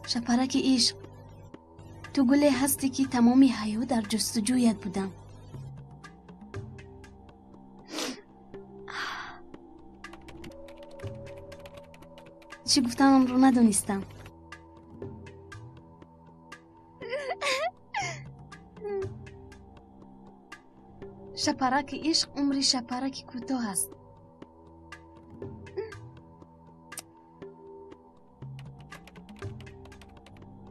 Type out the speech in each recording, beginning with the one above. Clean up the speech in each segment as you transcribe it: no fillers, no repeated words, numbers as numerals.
شپرک عشق، تو گلی هستی که تمامی حیات در جستجویت بودم. چی گفتم رو ندونستم. شپرک عشق عمری شپرک کوتاه است.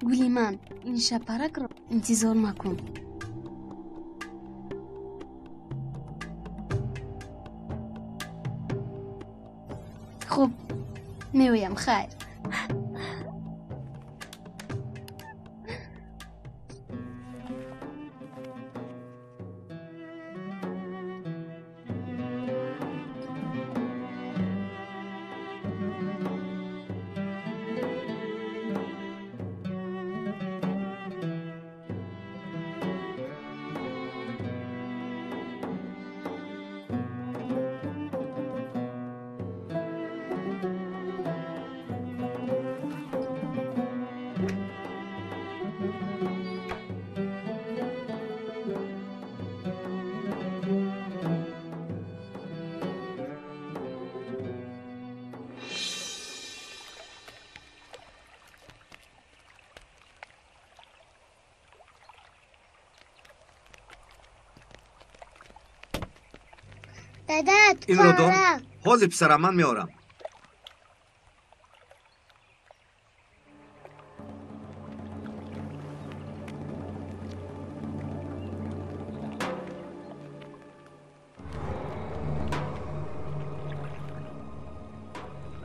گلی من، این شپرک رو انتظار مکن. خب میویم. خیر. دادت این رو دار حاضر پسرم من میارم.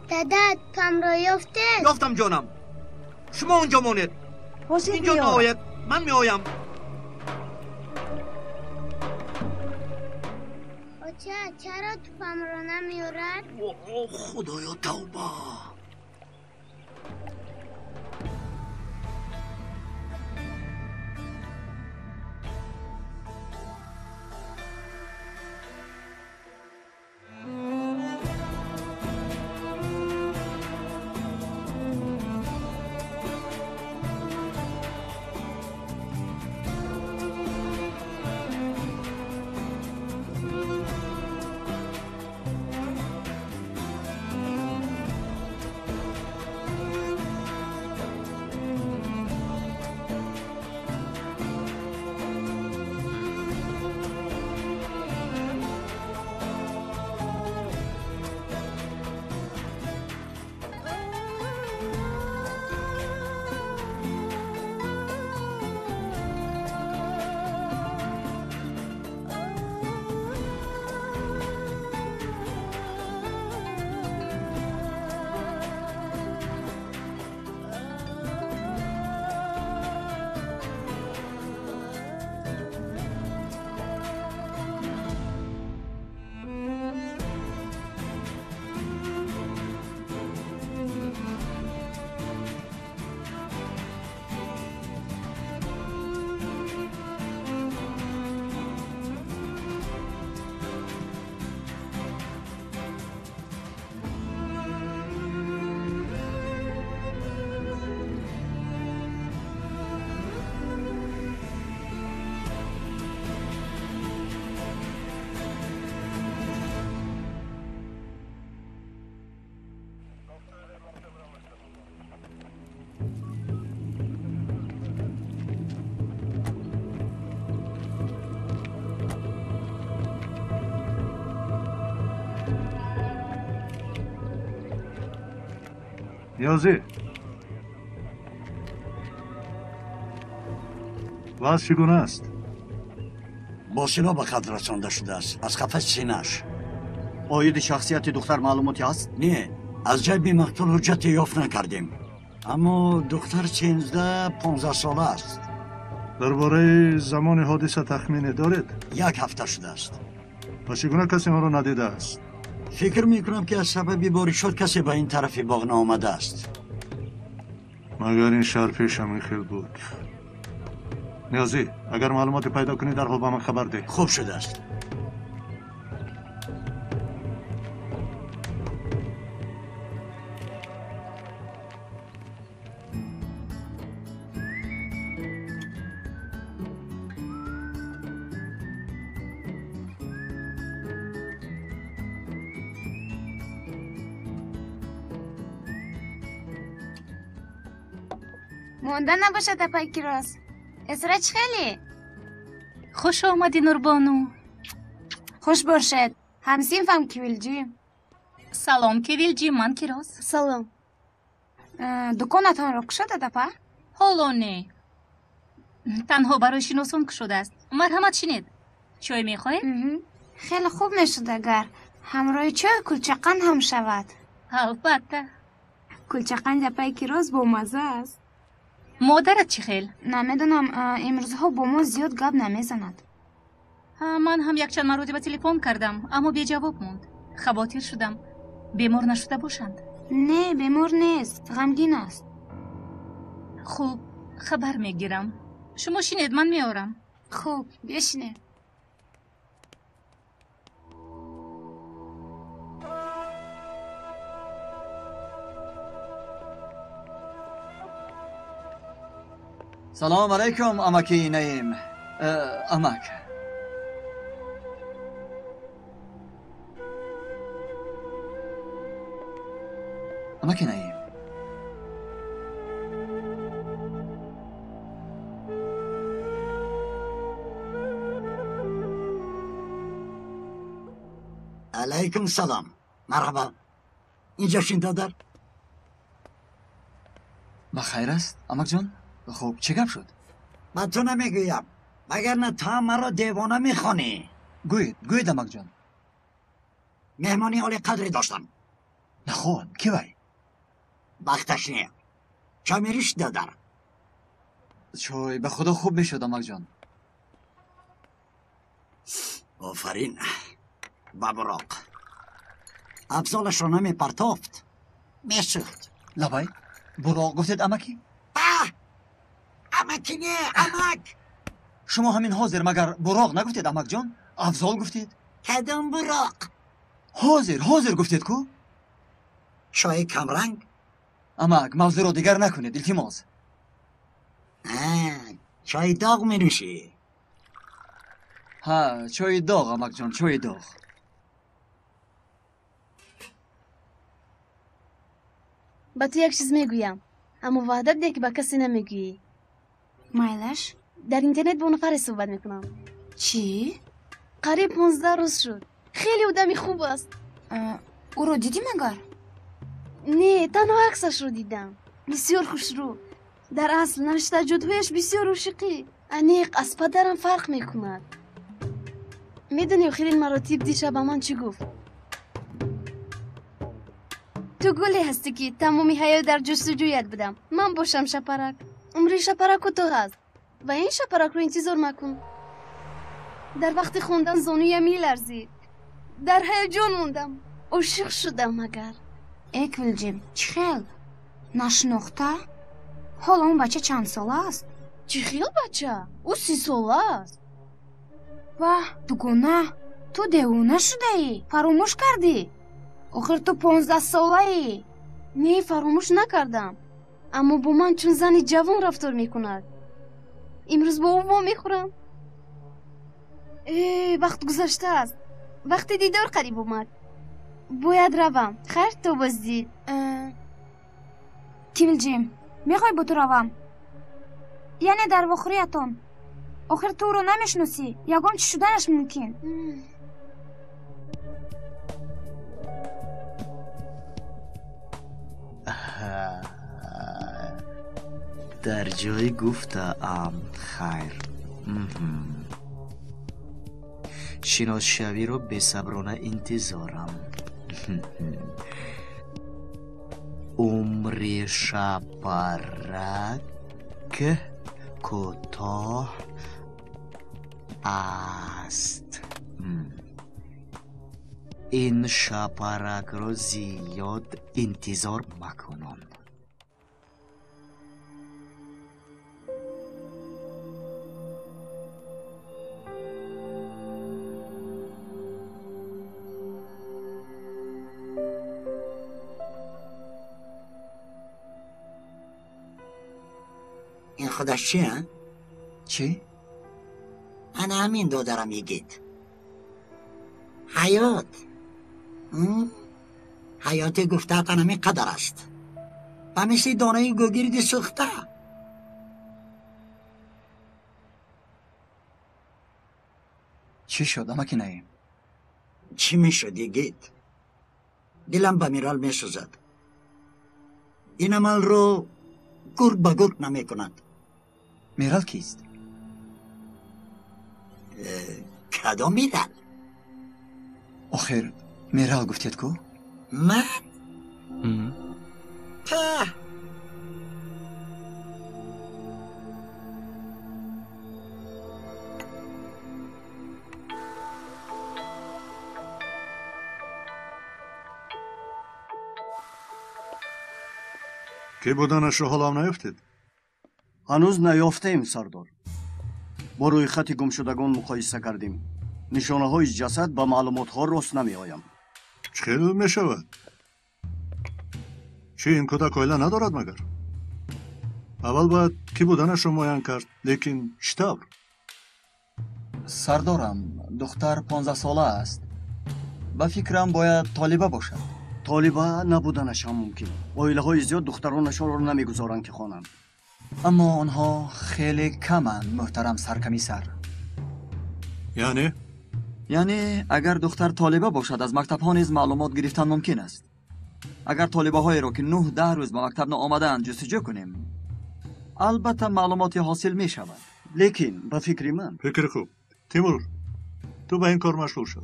دادت پام رو یافته؟ یافتم جانم. شما اونجا مانید. اینجا نهایت من میآیم. چرا تو پام رو نمیارد؟ خدایا توبه. نیازی وضع چگونه است؟ با سلاح به قتل رسانده شده است. از قفس سینه‌اش. آید شخصیت دختر معلوماتی هست؟ نه، از جیب مقتول حجت یافت نکردیم، اما دختر 15 ساله است. درباره زمان حادثه تخمین دارید؟ 1 هفته شده است. و چگونه کسی آن را ندیده است؟ فکر میکنم که از سبب بارشات کسی به این طرف باغ نآمده است. مگر این شهر پیشم این خیل بود. نیازی اگر معلومات پیدا کنی در حال به من خبر ده. خوب شده است. مونده نباشه تپای کراس. اسرچ خیلی خوش آمدی نوربانو. خوش باشد. همسینفم کیویلجیم. سلام کیویلجی، من کراس. سلام. دکانتان رو کشده تپا؟ حالا نه، تنها برای شناسان کشده است. مرحمت شنید. چای میخوای؟ خیلی خوب میشد اگر همراه چای کلچقند هم شود. البته. کلچقند تپای کراس با مزه است. مادرت چی خیل؟ نمیدونم، امروزها با ما زیاد گپ نمیزند. من هم یک چند مرتبه تلفن کردم اما بی جواب موند. خواطر شدم بیمار نشده باشند. نه بیمار نیست، غمگین است. خوب، خبر میگیرم. شما شنید من میارم. خوب، بشینید. سلام علیکم امکی نعیم. امک امکی نعیم. علیکم سلام. مرحبا. اینجا شین دادر؟ بخیر است امک جان؟ خب چه گپ شد؟ من تو نمیگویم مگر نه تو هم مرا دیوانه میخوانی. گوید امک جان. مهمانی عالی قدری داشتم. نخون کی وای؟ وقتش نیه. چای میریش دادر؟ چای به خدا خوب میشد امک جان. آفرین ببراق. افضالش را نمی پرتافت میسوخت. لبای براق گفتید امکی؟ امکی نه امک. شما همین حاضر مگر براق نگفتید امک جان؟ افضال گفتید؟ کدام براق؟ حاضر گفتید کو؟ چای کمرنگ؟ امک موضوع را دیگر نکنید التماس. چای داغ می نوشی؟ ها چای داغ امک جان، چای داغ. با تو یک چیز میگویم اما وعدت ده که با کسی نمیگویی. مایلش؟ در اینترنت با نفر صحبت میکنم. چی؟ قریب 15 روز شد. خیلی آدمی خوب است. او رو دیدی مگر؟ نه، تنها عکسش رو دیدم. بسیار خوش رو. در اصل نوشته جدویش بسیار عاشقی. انیق از پدرم فرق میکند. میدونی آخرین مراتب دیشب من چی گفت؟ تو گلی هستی که تمامی حیات در جستجویت بودم. من باشم شپرک. عمری شپرک و تو هست و این شپرک رو انتظار مکن. در وقت خوندن زانوی میلرزید. در هیجان موندم. عاشق شدم مگر. اکویلجیم چی خیل؟ نشناخته؟ حالا اون بچه چند ساله است؟ چی خیل بچه؟ او 30 ساله است. واه دوگونه تو دیوونه شده ای؟ فراموش کردی؟ آخر تو 15 ساله ای؟ نه فراموش نکردم اما با من چون زنی جوان رفتار میکند. امروز با او میخورم. وقت گذشته است. وقت دیدار قریب اومد. باید روم. خیر تو بازدید. کیویلجیم میخوای با تو روم؟ یعنی در واخوریتان آخر تو رو نمیشناسی. یگان چی شدنش ممکن؟ در جای گفتم خیر. شناس شوی رو به صبرانه انتظارم. عمر شپرک کوتاه است. این شپرک رو زیاد انتظار مکنن. این خودش چیه؟ چی؟ انا همین دو دارم یگید. حیات حیات گفته تنمی قدر است و مثل دانه گوگیردی سوخته چی شد امکی نعیم؟ چی میشه دیگید؟ دلم به میرال میسوزد. این عمل رو گرگ به گرگ نمی کند. میرال کیست؟ کدام میرال؟ آخر میرال گفتید کو؟ من؟ ته کی بودنش رو حالا هم نیفتید؟ هنوز نیافتیم سردار. با روی خط گم شدگان مقایسه کردیم. نشانه های جسد با معلومات ها راست نمی آیم. چه می شود؟ چی این کودک اویله ندارد مگر؟ اول باید کی بودنش رو معین کرد، لیکن چطور؟ سردارم دختر 15 ساله است. با فکرم باید طالبه باشد. طالبه نبودنش هم ممکن. اویله های زیاد دخترانشان رو نمی گذارند که خوانند. اما آنها خیلی کمند محترم سرکمیسر. یعنی اگر دختر طالبه باشد از مکتب ها نیز معلومات گرفتن ممکن است. اگر طالبه هایی را که 9-10 روز به مکتب نآمدند جستجو کنیم البته معلوماتی حاصل می شود. لیکن به فکر من فکر خوب. تیمور تو به این کار مشغول شو.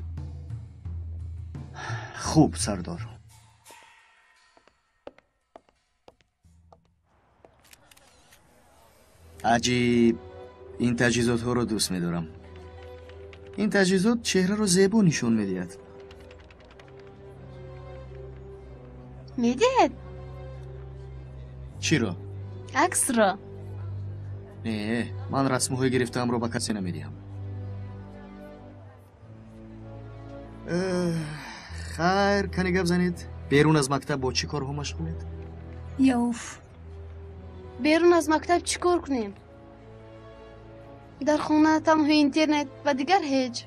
خوب سردار. عجیب. این تجهیزات ها رو دوست می‌دارم. این تجهیزات چهره رو زیبا نشون میدهد. میدهد؟ چی را؟ عکس را. نه من رسم‌های گرفتم رو به کسی نمیدهم. خیر کنی گپ زنید. بیرون از مکتب با چی کارها مشغولید؟ یوف. بیرون از مکتب چی کار کنیم؟ در خونه تنها اینترنت و دیگر هیچ.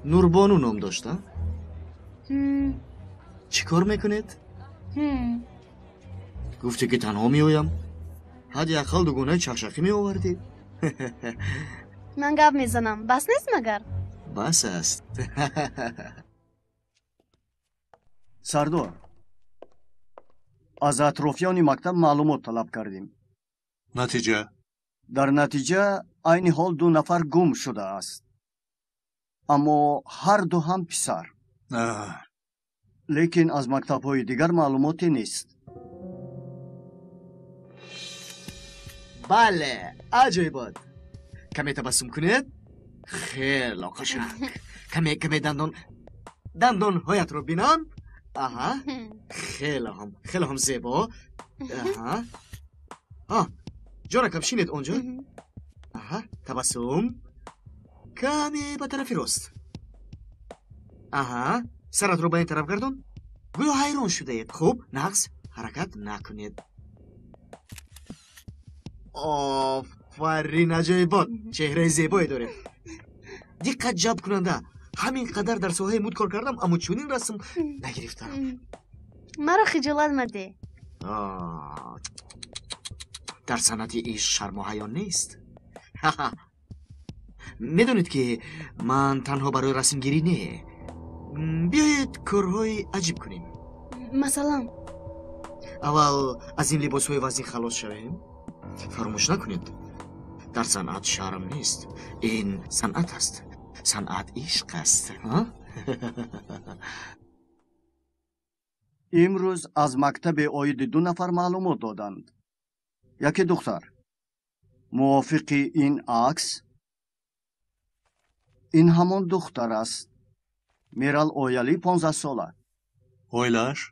نوربانو نام داشته؟ چی کار میکنید؟ گفتی که تنها میایم؟ حد یخل دوگونه چخشخی می آوردی؟ من گپ میزنم. بس نیست مگر؟ بس است. سردار از اطرافیان مکتب معلومات طلب کردیم. نتیجه؟ در نتیجه عین حال 2 نفر گم شده است. اما هر دو هم پسر. لیکن از مکتب های دیگر معلوماتی نیست. بله عجیبات. کمی تبسم کنید. خیلی قشنگ. کمی دندان هایت رو بینم. آها خیلی هم زیبا. جانکم شینید اونجا. تبسم کمی به طرف راست. سرت رو به این طرف گردون. گویا حیران شده اید. خوب نقص حرکت نکنید. آفرین عجیبات. چهره زیبایی داره. دقت جلب کننده. همین قدر در ساحه مود کار کردم اما چون این رسم نگرفتم. مرا خجالت مده. در صنعت ایش شرم و حیا نیست. میدونید که من تنها برای رسم گیری نه. بیایید کارهای عجیب کنیم. مثلا اول از این لباس های وزین خلاص شویم. فراموش نکنید در صنعت شرم نیست. این صنعت است. صنعت عشق است. امروز از مکتب آید 2 نفر معلومات دادند. یکی دختر. موافق این عکس؟ این همان دختر است. میرال اویلی 15 ساله. اویلش؟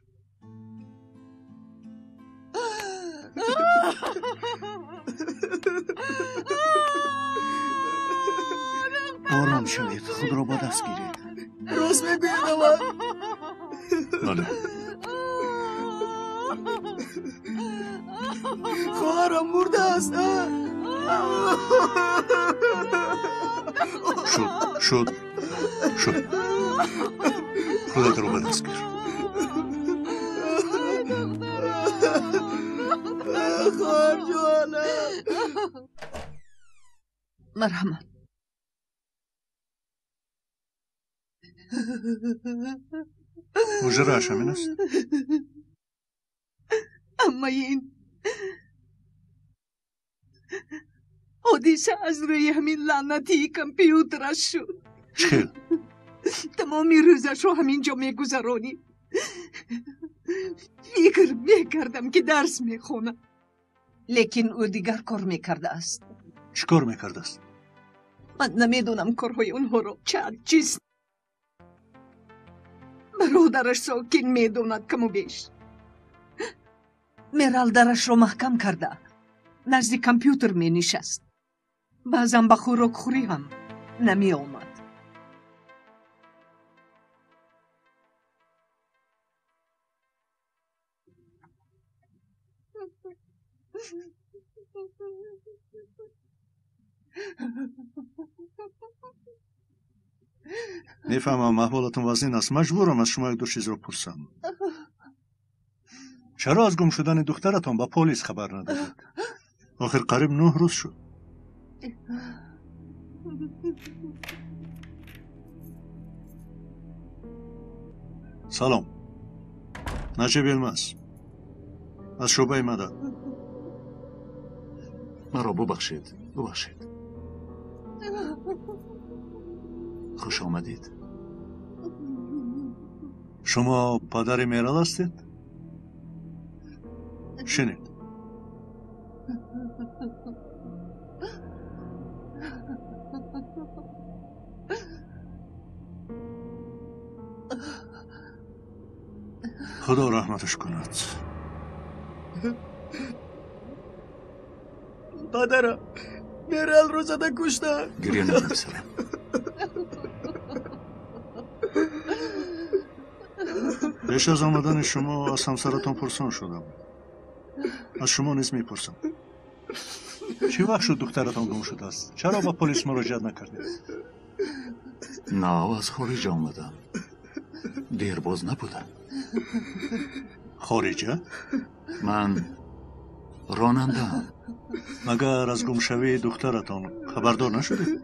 آرام شوید. خود را با دست گیرید. راست میگوید اول. بله. خواهرم مرده است. شد خودت رو به دست گیر. خواهر جوانم. مرحمت. مژره‌اش همین است. اما این حادثه از روی همین لعنتی کامپیوترش شد. چخیل؟ تمامی روزش رو همینجا میگذرانی. فکر میکردم که درس میخونم، لیکن او دیگر کار میکرده است. چی کار میکرده است؟ من نمیدونم کارهای اونها رو چند چیز. برادرش ساکن میدوند کم و بیش. میرال درش رو محکم کرده، نزد کامپیوتر می نشست. بعضم به خوراک خوری هم نمی آمد. میفهمم احوالتون وزین است. مجبورم از شما یک دو چیز رو پرسم. چرا از گم شدن دخترتان با پلیس خبر ندادید؟ آخر قریب 9 روز شد. سلام، نجیب الماس از شعبه مدد. مرا ببخشید. خوش آمدید. شما پدر میرال هستید؟ شنید. خدا رحمتش کند. پدرم میرال رو زده کشتن. گریه نکن پسرم. پیش از آمدن شما از همسرتان پرسان شدم. از شما نیز میپرسم. چی وقت شد دخترتان گم شده است؟ چرا با پلیس مراجعه نکردید؟ نه، از خارج آمدم. دیر باز نبودم. خارجه؟ من راننده‌ام. مگر از گمشوی دخترتان خبردار نشدید؟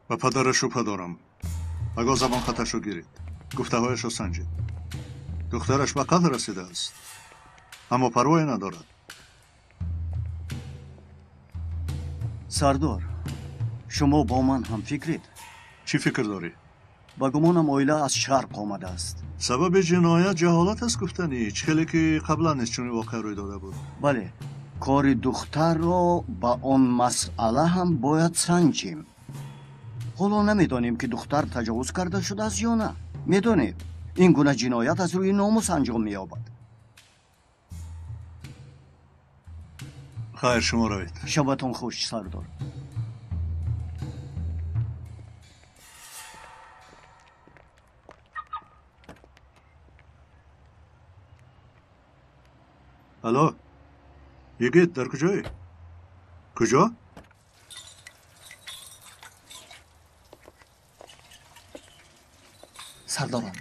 و پدرش رو پدرم. اگه زبان خطش رو گیرید، گفته هایش رو سنجید. دخترش به قتل رسیده است، اما پروایی ندارد. سردار، شما با من هم فکرید؟ چی فکر داری؟ با گمانم اویله از شرق آمده است. سبب جنایت جهالت است گفتنی. خیلی که قبلا نیست چون واقع روی داده بود. بله، کار دختر رو با اون مسئله هم باید سنجیم. حالا نمیدانیم که دختر تجاوز کرده شده است یا نه. میدونیم این گونه جنایت از روی ناموس انجام می‌یابد. خیر، شما روید. شبتون خوش سردار. الو یگید، در کجایی؟ کجا؟ سردارم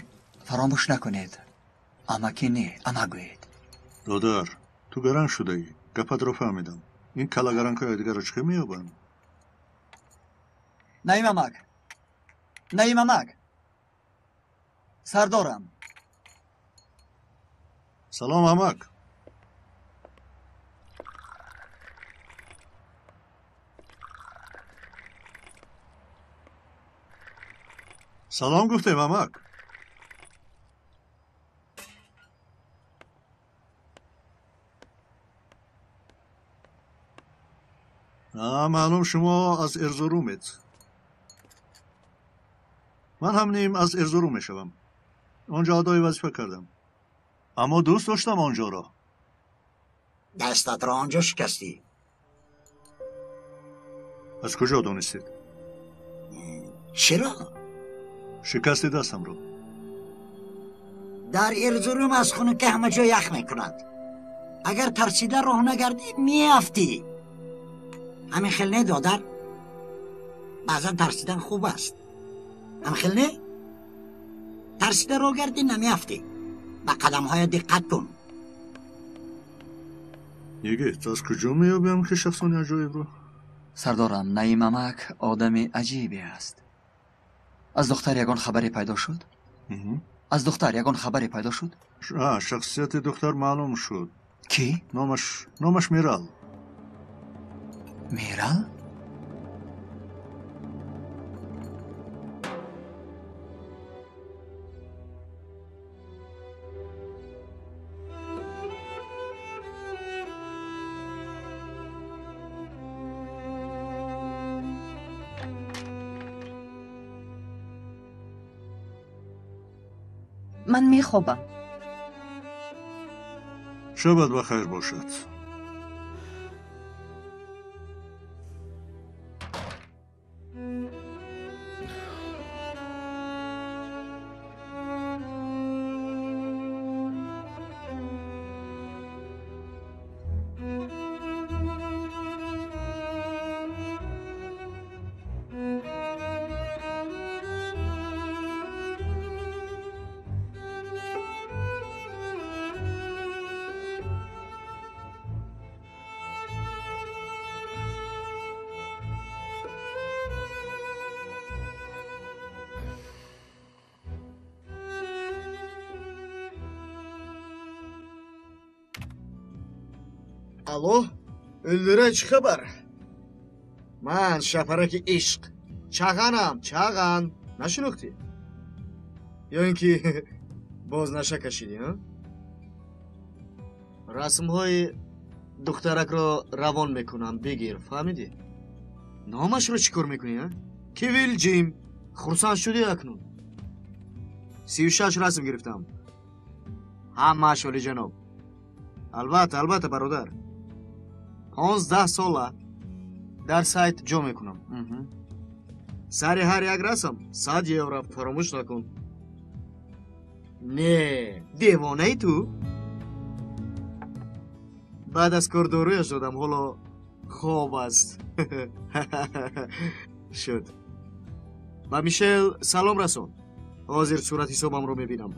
فراموش نکنید. امکی نه، اما گوید. دادر، تو گران شده ای. گپت رو فهمیدم. این کلاگران که دیگر رو چه میابن؟ نیم امک. سردارم. سلام امک. سلام گفتیم امک. معلوم شما از ارزرومید. من هم نیم از ارزروم میشوم. آنجا ادای وظیفه کردم، اما دوست داشتم آنجا را. دستت را آنجا شکستی؟ از کجا دانستید؟ چرا؟ شکستی دستم رو. در ارزروم از خونه که همه جا یخ میکند. اگر ترسیده راه نگردی میافتی. همین خیل نه دادر؟ بعضا ترسیدن خوب است. همین خیل نه؟ ترسیده رو گردی نمیافتی. به قدم های دقت کن. یگیت از کجا میابیم که شخصان عجایب رو؟ سردارم نعیم امک آدم عجیبی است. از دختر یگان خبری پیدا شد؟ از دختر یگان خبری پیدا شد؟ شخصیت دختر معلوم شد. کی؟ نامش میرال. میرال؟ من میخوابم. شبت بخیر باشد. Alo, Ildira çi xabar? Man şaparaki ishq. Chag'anam, chag'an. Nashunukti? Yoki boz nasha kashidi, ha? Rasmhoyi духтаракро равон мекунам, бигир, фаҳмидӣ? Номашро чӣ кор мекунӣ, а? Кивил ҷим, хурсанд шудӣ акнун. 36 расм гирифтам. Ҳамааш олиҷаноб. Албатта, бародар. 15 сола дар сайт ҷо мекунам. Сари ҳар як расм 100 евро, фаромӯш накун. Не, девонаи ту? بعد از کار دارویش دادم، حالا خواب است. شد. با میشل سلام رسون. حاضر صورت حسابم رو میبینم.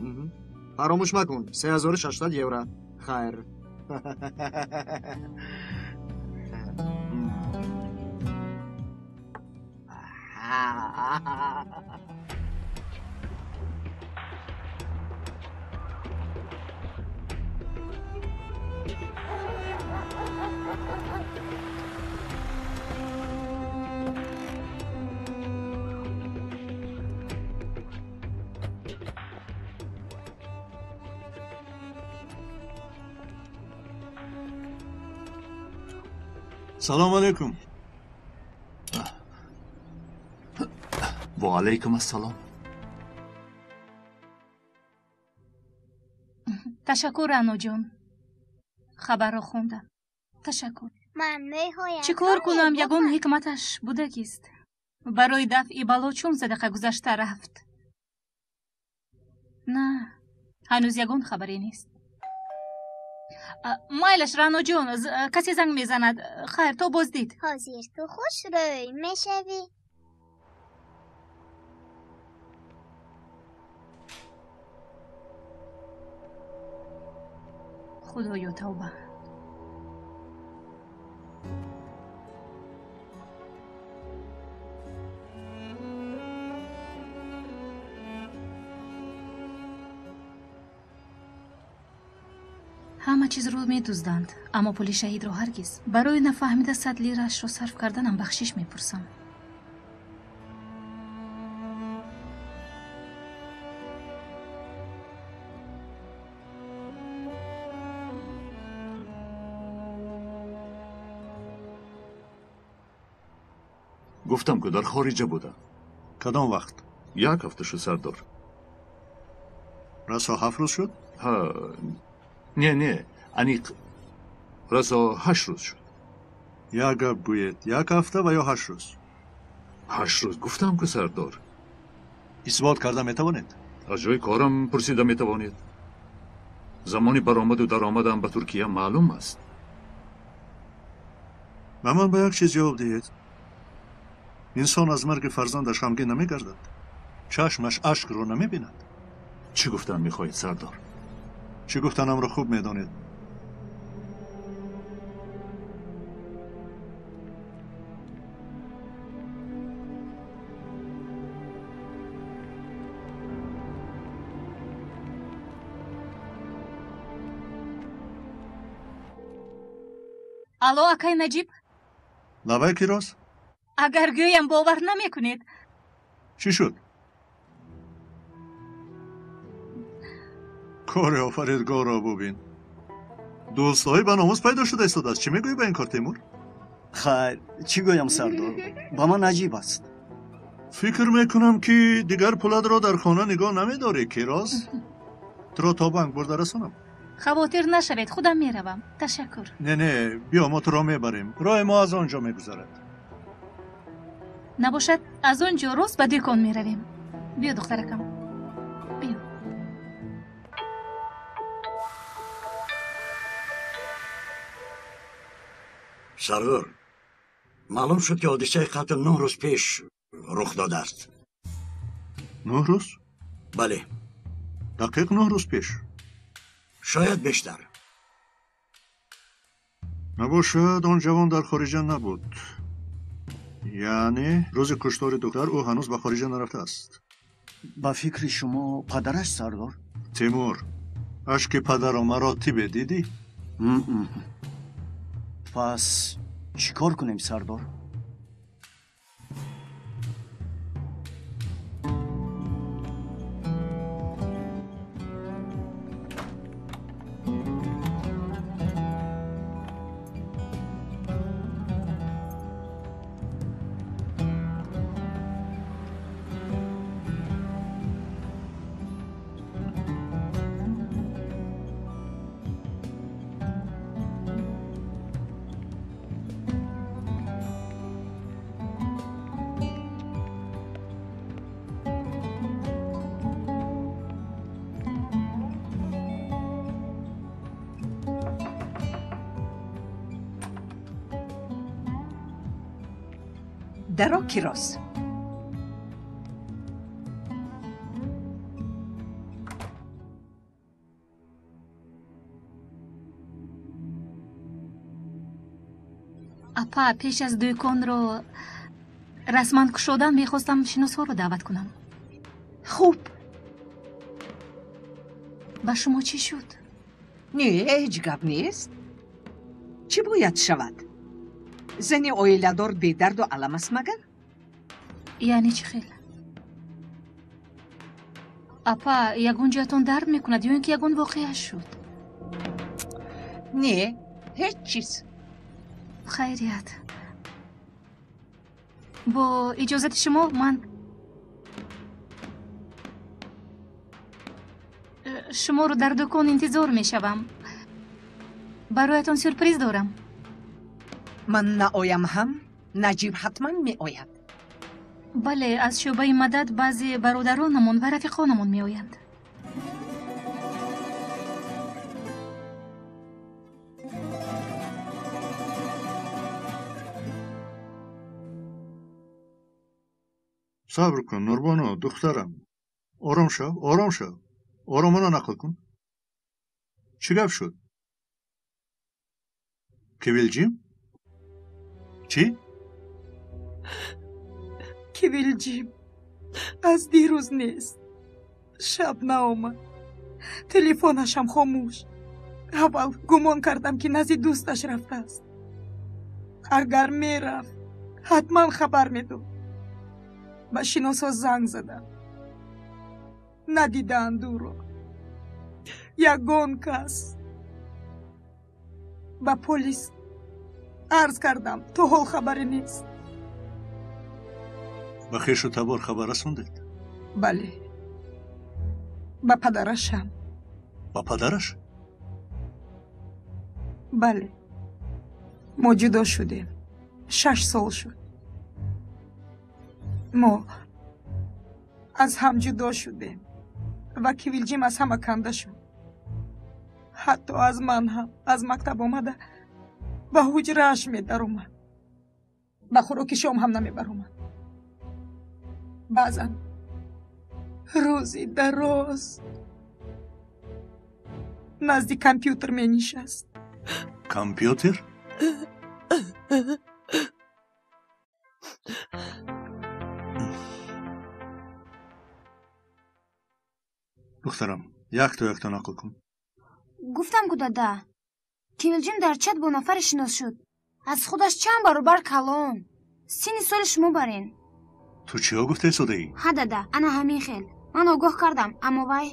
فراموش مکن 3600 یورو. خیر. سلام علیکم. و علیکم السلام. تشکر رانو جون. خبر رو خوندم. تشکر. من میخوایم چیکار کنم؟ یگان حکمتش بودگیست. برای دفع بلا چون صدقه گذشته رفت. نه، هنوز یگان خبری نیست. مایلش رانو جون، کسی زنگ میزند. خیر، تو بازدید. حاضر تو خوش روی میشوی. خدایا توبه. همه چیز رو می‌دزدند، اما پول شهید رو هرگز. برای نفهمیده 100 لیره‌اش رو صرف کردنم بخشش میپرسم. گفتم که در خارجه بودم. کدام وقت؟ 1 هفته شد سردار. راسا 7 روز شد؟ ها نه انیق راسا 8 روز شد. یا گپ گوید 1 هفته و یا 8 روز؟ 8 روز گفتم که سردار. اثبات کرده میتوانید؟ از جای کارم پرسیده میتوانید. زمانی برآمد و درآمدم به ترکیه معلوم است. من به یک چیز جواب دهید. انسان از مرگ فرزندش غمگین نمیگردد. چشمش اشک رو نمیبیند. چی گفتن میخواهید سردار؟ چی گفتنم رو خوب میدانید. الو акай наҷиб лавай кирос агар гӯям бовар намекунед чӣ шуд? кори офаридгорро бубин. дӯстои баномус пайдо шуда истодааст. чӣ мегӯӣ ба ин кор Тимур? хайр чӣ гӯям сардор, ба ман аҷиб аст. фикр мекунам ки дигар пуладро дар хона нигоҳ намедорӣ кирос. туро то банк бурда расонам. хавотир нашавед, худам меравам. ташаккур. не биё, мо туро мебарем. роҳи мо аз он ҷо мегузарад. набошад аз он ҷо рост ба дӯкон меравем. биё духтаракам, биё. сардор, маълум шуд ки ҳодисаи қатл 9 рӯз пеш рух додааст. 9 рӯз? бале. дақиқ 9 рӯз пеш. шояд бештар. набошад он ҷавон дар хориҷа набуд. яъне рӯзи куштори духтар ӯ ҳанӯз ба хориҷа нарафтааст. ба фикри шумо падараш сардор? тимур, ашки падаро маро тибе дидӣ? пас чӣ кор кунем сардор? даро кирос. апа, пеш аз дӯконро расман кушодам, мехостам шиносҳоро даъват кунам. хуб. ба шумо чӣ шуд? не, ҳеҷ гап нест. чӣ бояд шавад? зани оиладор бедарду алам аст магар? яъне чӣ хел? апа, ягон ҷоятон дард мекунад ё ин ки ягон воқеа шуд? не, ҳеҷ чиз. хайрият. бо иҷозати шумо ман шуморо дар дӯкон интизор мешавам. бароятон сюрприз дорам. ман наоям ҳам наҷиб ҳатман меояд. бале, аз шӯъбаи мадад баъзе бародаронамон ва рафиқонамон меоянд. сабр кун нурбоно, духтарам. ором шав, ором шав. оромона нақл кун. чӣ гап шуд? кивилҷим? чӣ? кивилҷим аз дирӯз нест. шаб наомад. телефонашам хомӯш. аввал гумон кардам ки назди дӯсташ рафтааст. агар мерафт ҳатман хабар медод. ба шиносҳо занг задам. надидаанд ӯро. ягон кас. ба полис арз кардам, то ҳол хабаре нест. ба хешу табор хабар расондед? бале, ба падарашам. ба падараш? бале, мо ҷудо шудем. 6 сол шуд. мо аз ҳам ҷудо шудем ва кивилҷим аз ҳама канда шуд. ҳатто аз ман ҳам аз мактаб омада ба ҳуҷрааш медаромад. ба хӯроки шом ҳам намебаромад. баъзан рӯзи дароз назди компьютер менишаст. компьютер? духтарам, якту нақл кун. гуфтам ку дада, Кивилҷим дар чат бо нафаре шинос шуд. аз худаш чанд баробар калон. синни соли шумо барин. ту чиё гуфте судаӣ? ҳа дада, ана ҳамин хел. ман огоҳ кардам, аммо вай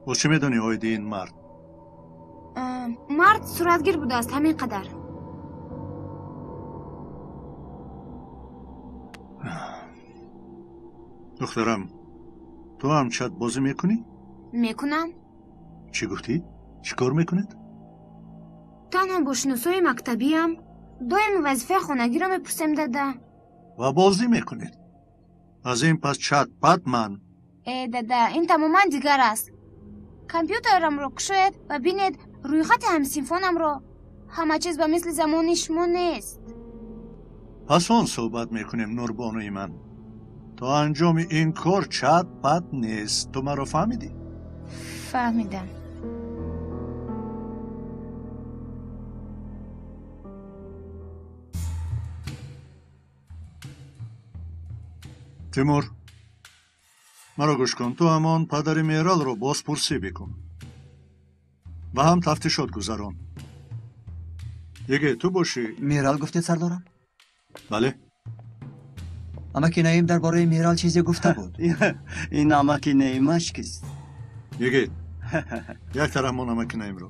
боз чӣ медонӣ оиди ин мард? мард суратгир будааст, ҳамин қадар. духтарам, ту ҳам чат бозӣ мекунӣ? мекунам. чӣ гуфтӣ? чӣ кор мекунед? танҳо бо шиносои мактабиам доим вазифаи хонагиро мепурсем дада. ва бозӣ мекунед. аз ин пас чат батман. дада, ин тамоман дигар аст. компьютерамро кушоед ва бинед рӯйхати ҳамсинфонамро. ҳама чиз ба мисли замони шумо нест. пас он суҳбат мекунем, нурбонуи ман. то анҷоми ин кор чат бат нест. ту маро фаҳмидӣ? фаҳмидам. тимур, маро гӯш кун. ту ҳамон падари мералро бозпурсӣ бикун ва ҳам тафтишот гузарон. диге ту бошӣ. мерал гуфтед сардорам? бале. амаки наим дар бораи мерал чизе гуфта буд. ин амаки наимаш кист? диге як тараф мон амаки наимро.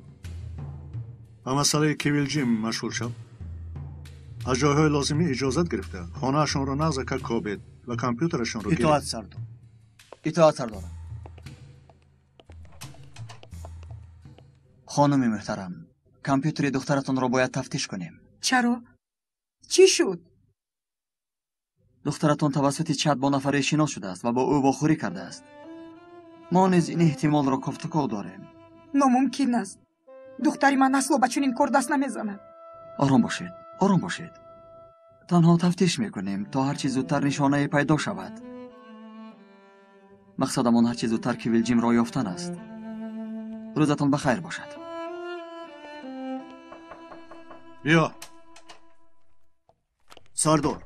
ба масъалаи кивилҷим машғул шав. аз ҷойҳои лозимӣ иҷозат гирифта хонаашонро нағз кард кобед ва компьютерашонро гирифт. итоат сардор. итоат сардорам. хонуми муҳтарам, компьютери духтаратонро бояд тафтиш кунем. чаро? чӣ шуд? духтаратон тавассути чат бо нафаре шинос шудааст ва бо ӯ вохӯрӣ кардааст. мо низ ин эҳтимолро кофтуков дорем. номумкин аст. духтари ман асло ба чунин кор даст намезанад. ором бошед, ором бошед. танҳо тафтиш мекунем то ҳар чӣ зудтар нишонае пайдо шавад. мақсадамон ҳар чӣ зудтар кивилҷимро ёфтан аст. рӯзатон бахайр бошад. биё. сардор,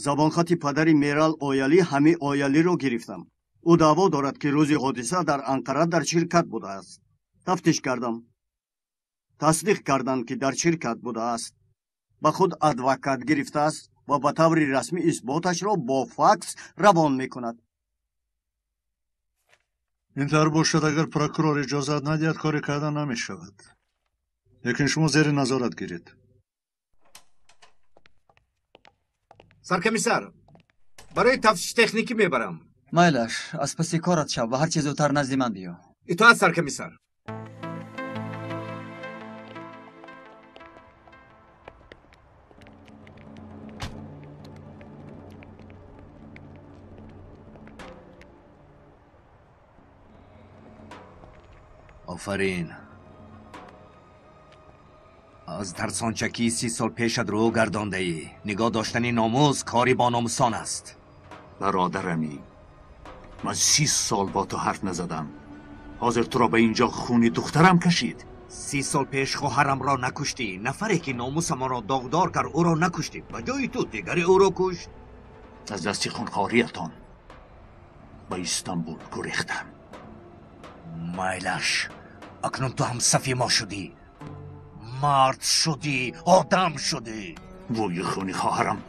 забонхати падари мерал оялӣ ҳами оялиро гирифтам. ӯ даъво дорад ки рӯзи ҳодиса дар анқара дар ширкат будааст. тафтиш кардам. тасдиқ карданд ки дар ширкат будааст. ба худ адвокат гирифтааст ва ба таври расмӣ исботашро бо факс равон мекунад. ин тавр бошад, агар прокурор иҷозат надиҳад, коре кардан намешавад. лекин шумо зери назорат гиред. саркомиссар, барои тафтиш техникӣ мебарам. майлаш, аз паси корат шав ва ҳар чӣ зудтар назди ман биё. итоат саркомиссар. офарин. аз тарсончакии 30 сол пешат рӯ гардондаӣ. нигоҳ доштани номус кори бо номусон аст. бародарами, ман 30 сол бо ту ҳарф назадам. ҳозир туро ба инҷо хуни духтарам кашид. 30 сол пеш хоҳарамро накуштӣ. нафаре ки номусамонро догдор кард ӯро накуштӣ. ба ҷои ту дигаре ӯро кушт. аз дасти хунхориятон ба истанбул гурехтам. майлаш, акнун ту ҳам сафи мо шудӣ. мард шудӣ, одам шудӣ. бӯи хуни хоҳарам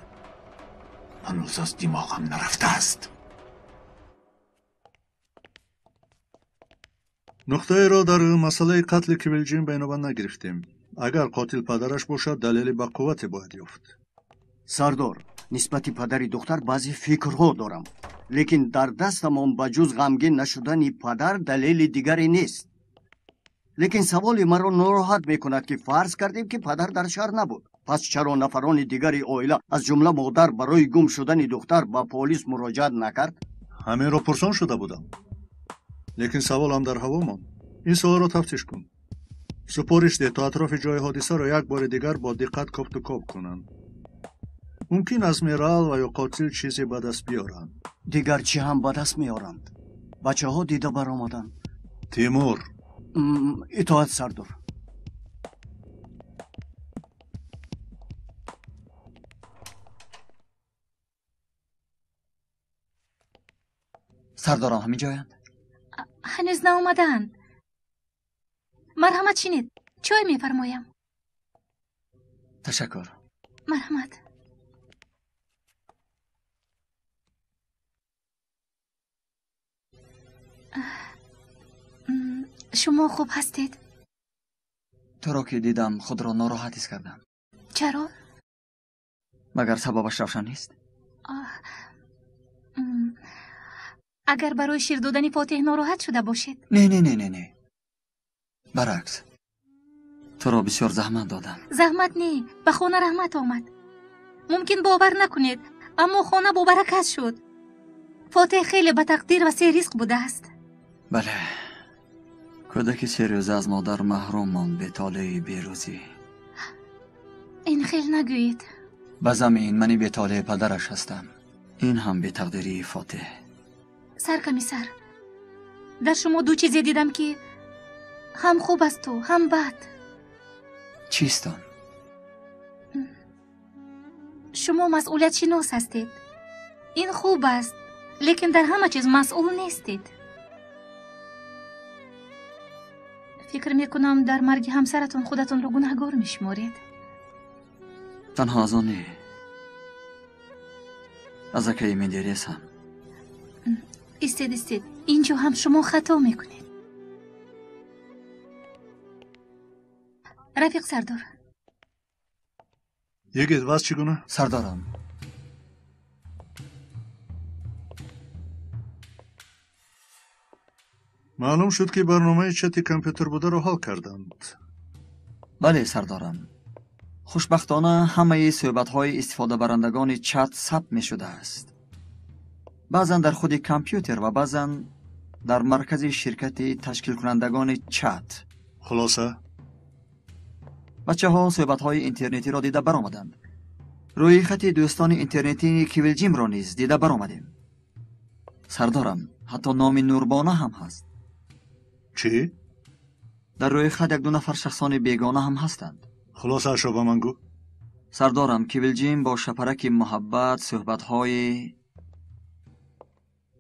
ҳанӯз аз димоғам нарафтааст. нуқтаеро дар масъалаи қатли кивилҷим байнобанд нагирифтем. агар қотил падараш бошад, далели ба қуввате бояд ёфт. сардор, нисбати падари духтар баъзе фикрҳо дорам, лекин дар дастамон ба ҷуз ғамгин нашудани падар далели дигаре нест. лекин саволи маро нороҳат мекунад ки фарз кардем ки падар дар шаҳр набуд. пас чаро нафарони дигари оила аз ҷумла модар барои гум шудани духтар ба полис муроҷиат накард? ҳамеро пурсон шуда будам. лекин саволам дар ҳаво монд. ин суолро тафтиш кун. супориш деҳ то атрофи ҷои ҳодисаро як бори дигар бо диққат кофтукоб кунанд. мумкин аз мерал ва ё қотил чизе ба даст биёранд. дигар чӣ ҳам ба даст меоранд? бачаҳо дида баромаданд. тимур, اطاعت سردار. سردارم همین جایند؟ هنوز ناومدند. مرحمت چینید. چای میفرمایم. تشکر. مرحمت. شما خوب هستید؟ تو را که دیدم خود را ناراحت حس کردم. چرا؟ مگر سببش روشن نیست؟ اگر برای شیر دادن فاتح ناراحت شده باشید. نه. برعکس. تو را بسیار زحمت دادم. زحمت نه، به خانه رحمت آمد. ممکن باور نکنید اما خانه با برکت شد. فاتح خیلی به تقدیر و سه رزق بوده است. بله. کودک سه روزه از مادر محروم ماند به طالع بیروزی. این خیلی نگویید. به زمین منی به طالع پدرش هستم. این هم به تقدیری فاتح. سرکمیسر، در شما دو چیزی دیدم که هم خوب است و هم بد. چیست آن؟ شما مسئولیت شناس هستید. این خوب است، لیکن در همه چیز مسئول نیستید. فکر میکنم در مرگ همسرتون خودتون رو گناهگار میشمارید. تنها از آن نه. از اکی میدیرسم. استید اینجا هم شما خطا میکنید. رفیق سردار. یگید واس چگونه؟ سردارم. معلوم شد که برنامه چت کامپیوتر بوده رو حل کردند. بله سردارم. خوشبختانه همه صحبت‌های استفاده برندگان چت ثبت می‌شده است. بعضا در خود کامپیوتر و بعضا در مرکز شرکت تشکیل کنندگان چت. خلاصه بچه‌ها صحبت‌های اینترنتی را دیده برآمدند. روی خط دوستان اینترنتی کیولجیم را نیز دیده برآمدیم. سردارم، حتی نام نوربانه هم هست. چی؟ در روی خط یک دو نفر شخصان بیگانه هم هستند. خلاصه اشو به من گو. سردارم، کیولجیم با شپرک محبت صحبت‌های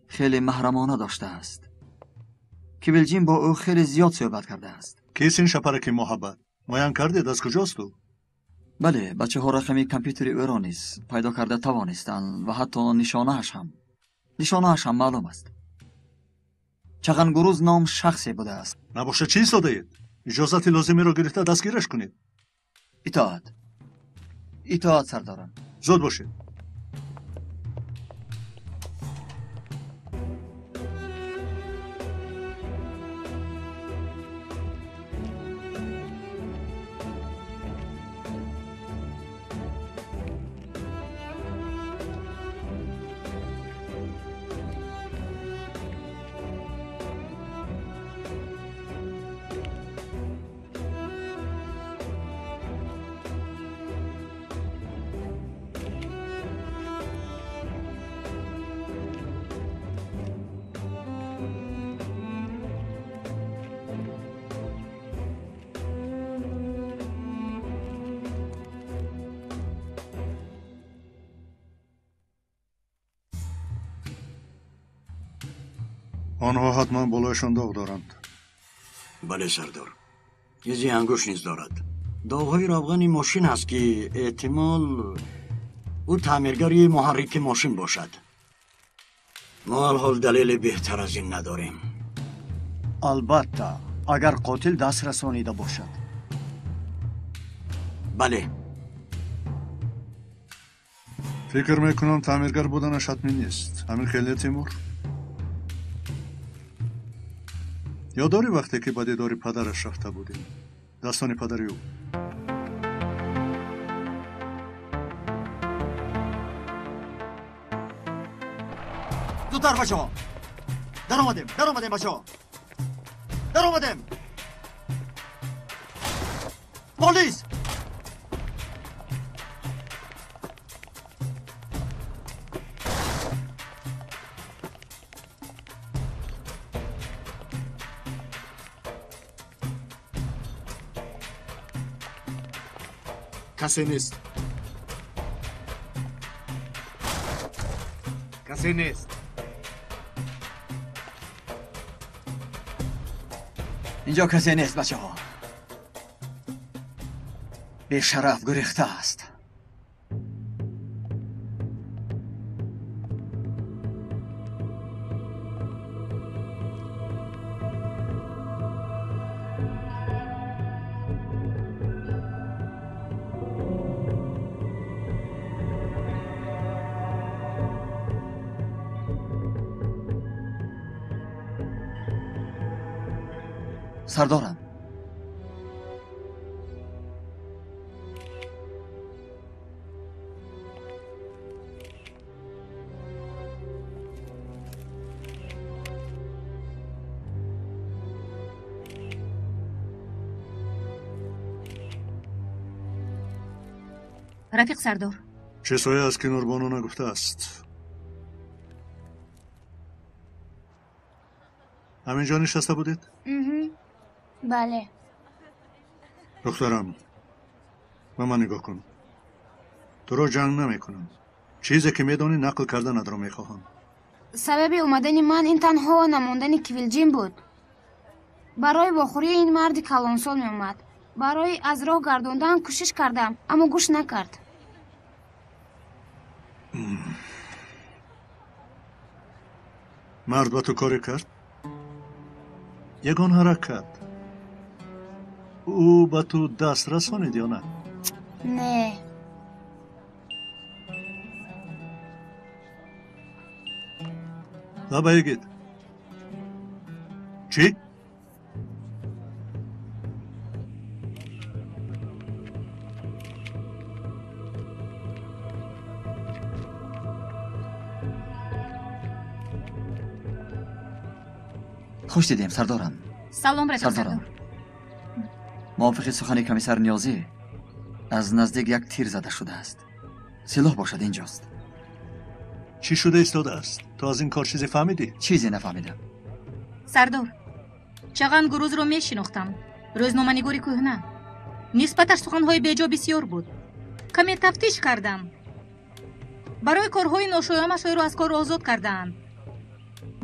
خیلی محرمانه داشته است. کیولجیم با او خیلی زیاد صحبت کرده است. کیست این شپرک محبت؟ مایان کردید از کجاست او؟ بله، بچه ها رقمی کامپیوتر او را نیز پیدا کرده توانستند و حتی نشانه‌اش هم معلوم است. چغنگروز نام شخصی بوده است. نباشه چی ساده اید؟ اجازت لازمی را گرفته دستگیرش کنید. اطاعت سردارم. زود باشید. آنها حتما بالایشان داغ دارند. بله سردار. یزی انگوش نیز دارد. داغ‌های روغن ماشین است که احتمال او تعمیرگری محرک ماشین باشد. ما الحال دلیل بهتر از این نداریم. البته اگر قاتل دست رسانیده باشد. بله. فکر میکنم تعمیرگر بودنش حتمی نیست. همین خیلی تیمور. یاداری وقتی که به دیدار پدرش رفته بودیم. داستان پدری او. زودتر بچه ها. در آمدیم بچه ها. در آمدیم. پلیس. کسی نیست. کسی نیست. اینجا کسی نیست بچه ها. به شرف گریخته است. سردارم، رفیق سردار، چه سایه است که نوربانو نگفته است؟ همینجا نشسته بودید؟ بله. دخترم، به من نگاه کن. تو را جنگ نمی کنم. چیزی که میدانی نقل کردن را میخواهم. سبب اومدن من این تنها و نماندن کویلجیم بود. برای واخوری این مرد کلانسال می اومد. برای از راه گرداندن کوشش کردم اما گوش نکرد. مرد با تو کاری کرد؟ یگان حرکت. او با تو دست رسانید یا نه؟ نه. دا بگید. چی؟ خوش دیدیم سردارم. سلام رفیق سردارم. سردار. موافق سخن کمیسر نیازی از نزدیک یک تیر زده شده است. سلاح باشد اینجاست. چی شده ایستاده است؟ تو از این کار چیزی فهمیدی؟ چیزی نفهمیدم. سردار، چغن گروز رو میشناختم. روزنامه‌نگاری کهنه. نسبتش سخن‌های بیجا بسیار بود. کمی تفتیش کردم. برای کارهای ناشایانش رو از کار آزاد کردند.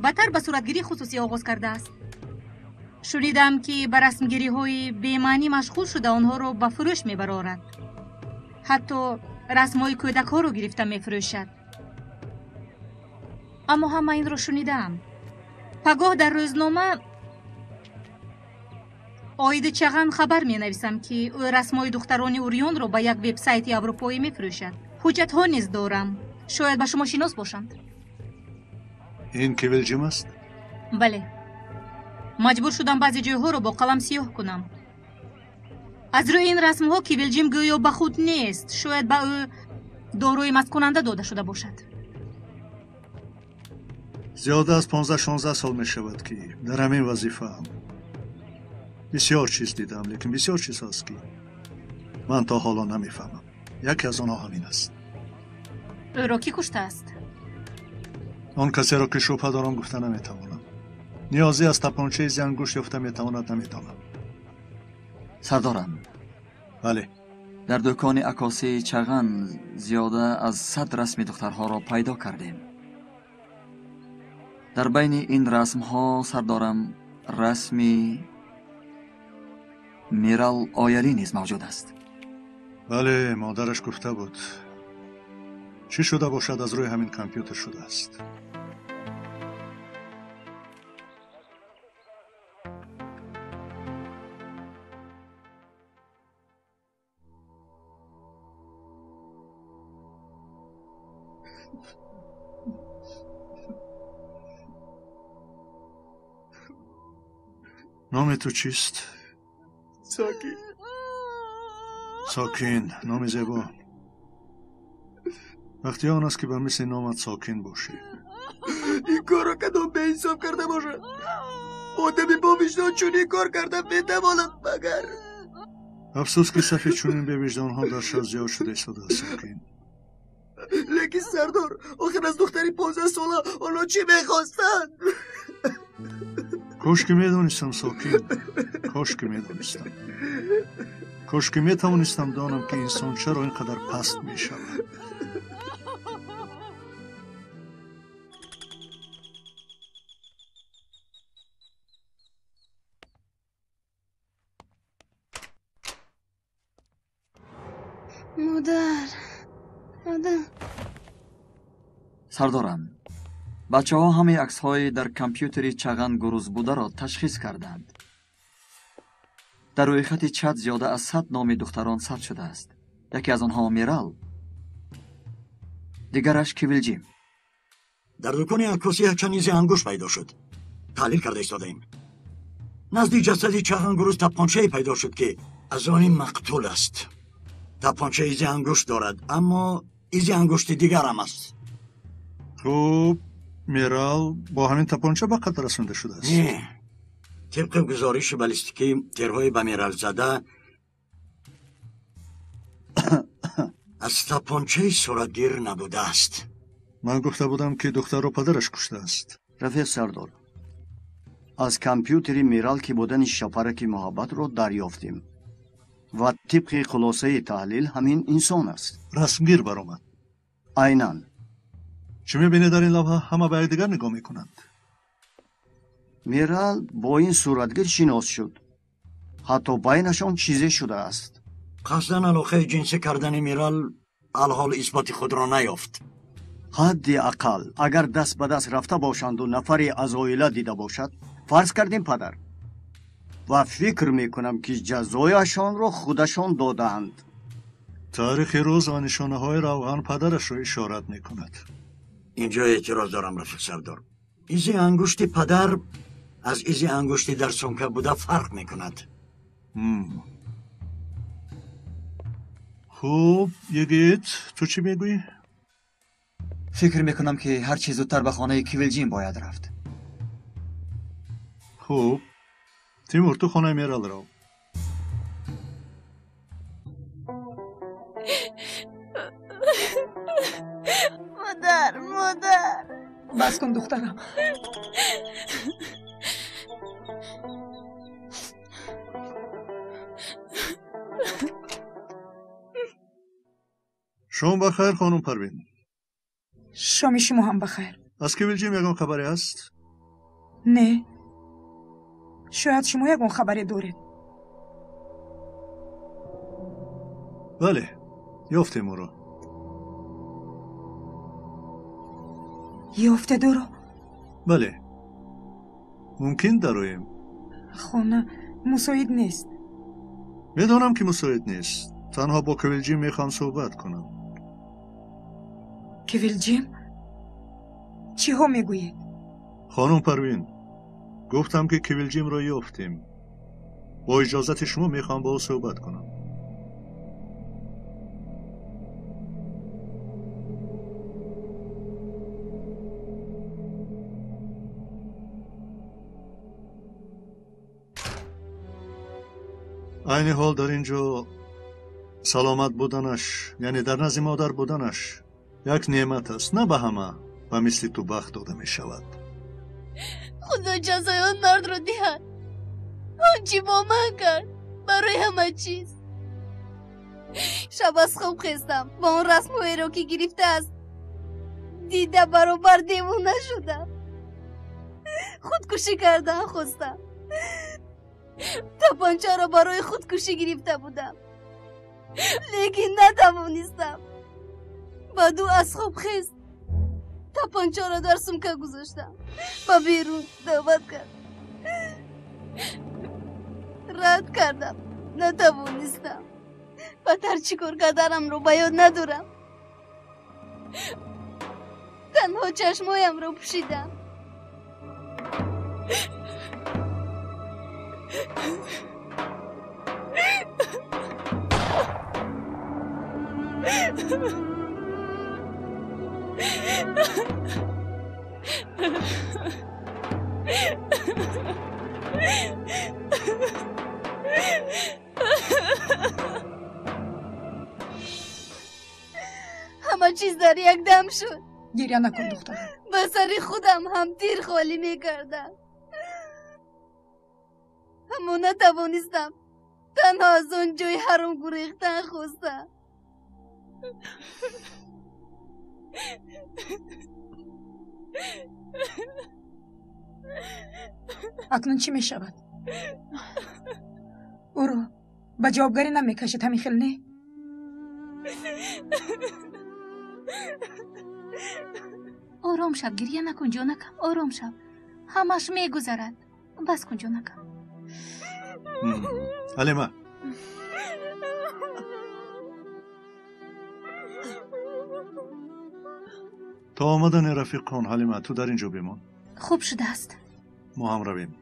بدتر به صورتگیری خصوصی آغاز کرده است. شنیدم که به رسمگیری‌های بی‌معنی مشغول شده آنها رو به فروش میبرارد. حتی رسم‌های کودک‌ها رو گرفته میفروشد. اما همه این رو شنیدم. پگاه در روزنامه آید چغن خبر می نویسم که او رسمای دختران اوریون رو به یک وبسایت اروپایی می فروشد. حجت ها نیز دارم. شاید به شما شناس باشند. این کویلجیم است؟ بله. مجبور شدم بعضی جایها رو با قلم سیاه کنم. از روی این رسم ها کویلجیم گویا به خود نیست. شاید به او داروی مست کننده داده شده باشد. زیاده از 15-16 سال می شود که در همین وظیفه هم بسیار چیز دیدم، لیکن بسیار چیز هست که من تا حالا نمیفهمم. یکی از آنها همین است. او را کی کشته است؟ آن کسی را که شبهه دارم گفته نمیتوانم. نیازی از تپانچه زنگوش یافته میتواند نمیدانم. سردارم. بله. در دکان عکاسی چغن زیاده از 100 رسم دخترها را پیدا کردیم. در بین این رسم ها سردارم رسمی میرال آیلی نیز موجود است. بله، مادرش گفته بود. چی شده باشد از روی همین کامپیوتر شده است. نام تو چیست؟ ساکین. ساکین، نام زیبا. وقتی آن است که به مثل نامت ساکین باشی. این کار را کدام به حساب کرده باشد؟ آدمی با وجدان چونین کار کرده بتواند مگر؟ افسوس که صفی چونین به وجدانها در شهر زیاد شده ایستاده است ساکین. لیکن سردار، آخر از دختری 15 ساله آنها چی میخواستند؟ کاش که میدانستم ساکین، کاش که میدانستم. کاش که میتوانستم دانم که انسان چرا اینقدر پست میشود. مادر سردارم، بچه ها همه عکس های در کامپیوتری چغن گروز بوده را تشخیص کردند. در روی خط چت زیاده از 100 نام دختران ثبت شده است. یکی از آنها میرال، دیگرش کویلجیم. در دکان عکاسی یک چند انگشت پیدا شد. تحلیل کرده ایستادیم. نزدیک جسد چغن گروز تپانچه‌ای پیدا شد که از آن مقتول است. تپانچه ایزی انگشت دارد، اما ایزی انگشت دیگر هم است. خب میرال با همین تپانچه به قتل رسونده شده است؟ نه، طبق گزارش بالیستیکی تیرهای به میرال زده از تپانچه صورتگیر نبوده است. من گفته بودم که دختر رو پدرش کشته است. رفیق سردار، از کامپیوتری میرال که بودن شپرک محبت رو دریافتیم و طبق خلاصه تحلیل همین انسان است. رسمگیر برآمد. عیناً. چی میبینی در این لوحه؟ همه به یکدیگر نگاه میکنند. میرال با این صورتگیر شناس شد. حتی بینشان چیزی شده است. قصداً علاقه جنسی کردن میرال الحال اثبات خود را نیافت. حد اقل اگر دست به دست رفته باشند و نفری از عائله دیده باشد، فرض کردیم پدر، و فکر میکنم که جزایشان را خودشان دادند. تاریخ روز و نشانه های روغن پدرش را اشارت میکند. اینجا اعتراض دارم رفیق سردار. ایزی انگشت پدر از ایزی انگشتی در سونکه بوده فرق میکند. خوب یگیت، تو چی میگویی؟ فکر میکنم که هر چیز زودتر به خانه کویلجیم باید رفت. خوب تیمور، تو خانه میرال رو. مادر بس کن دخترم. شما بخیر خانم پروین. شام شما هم بخیر. از کویلجیم یگان خبری است؟ نه، شاید شما یگان خبری دارید. بله، یافتیم او را. یافته دارو؟ بله، ممکن درویم. خونه مساعد نیست. میدانم که مساعد نیست. تنها با کویلجیم میخوام صحبت کنم. کویلجیم؟ چی ها میگویید؟ خانم پروین، گفتم که کویلجیم را یافتیم. با اجازت شما میخوام با او صحبت کنم. عین حال در اینجا سلامت بودنش، یعنی در نزد مادر بودنش یک نعمت است. نه به همه و مثل تو بخت داده می شود. خدا جزای آن مرد رو دهد. آنچی با من کرد برای همه چیز. شب از خواب خستم با اون رسم و رو که گرفته است دیده برابر دیوونه شدم. خودکشی کردن خواستم. تپانچه را برای خودکشی گرفته بودم، لیکن نتوانستم. بعدو از خواب خست تپانچه را در سمکه گذاشتم و بیرون دعوت کرد. رد کردم، نتوانستم. بدتر چیکار کردنم رو به یاد ندارم. تنها چشمایم رو پوشیدم. همه چیز در یک دم شد. گریه نکن دخترم. به سر خودم هم تیر خالی میکردم، اما نتوانستم تنها از اون جای حرام گریختن خوسته. اکنون چی می شود؟ او رو به جوابگاری نمیکشید همین خیل نه؟ آرام شب، گریه نکن جانکم، آرام شب. همش میگذرد. بس کن جانکم. حلیمه تا آمدن رفیق کن. حلیمه تو در اینجا بمان. خوب شده است. ما هم رویم.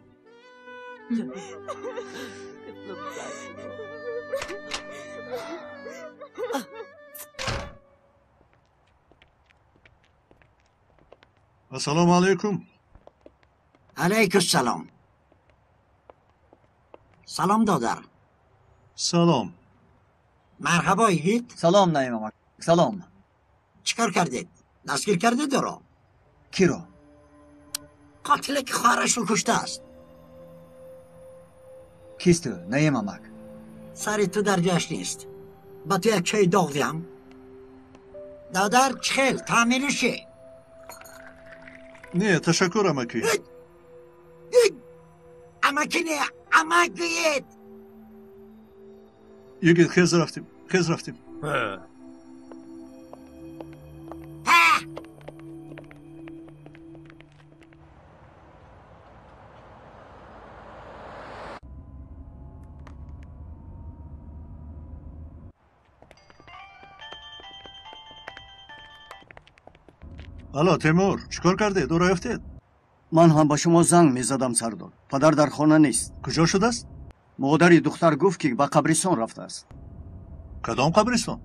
السلام علیکم. علیکم السلام. سلام دادر. سلام. مرحبا ایگید. سلام نعیم امک. سلام. چیکار کردید؟ دستگیر کردید رو؟ کی رو؟ قاتلی که خواهرش رو کشته است. کیست تو نعیم امک؟ سری تو در جاش نیست. با تو یک چای داغ دیم. دادر چخیل تعمیرشی. نه تشکر امکی. امکی نه امک گوید. یکی خیز رفتیم. الو تیمور چیکار کرده؟ دو رفتید؟ من هم با شما زنگ میزدم سردار. پدر در خانه نیست. کجا شده است؟ مادری دختر گفت که به قبرستان رفته است. کدام قبرستان؟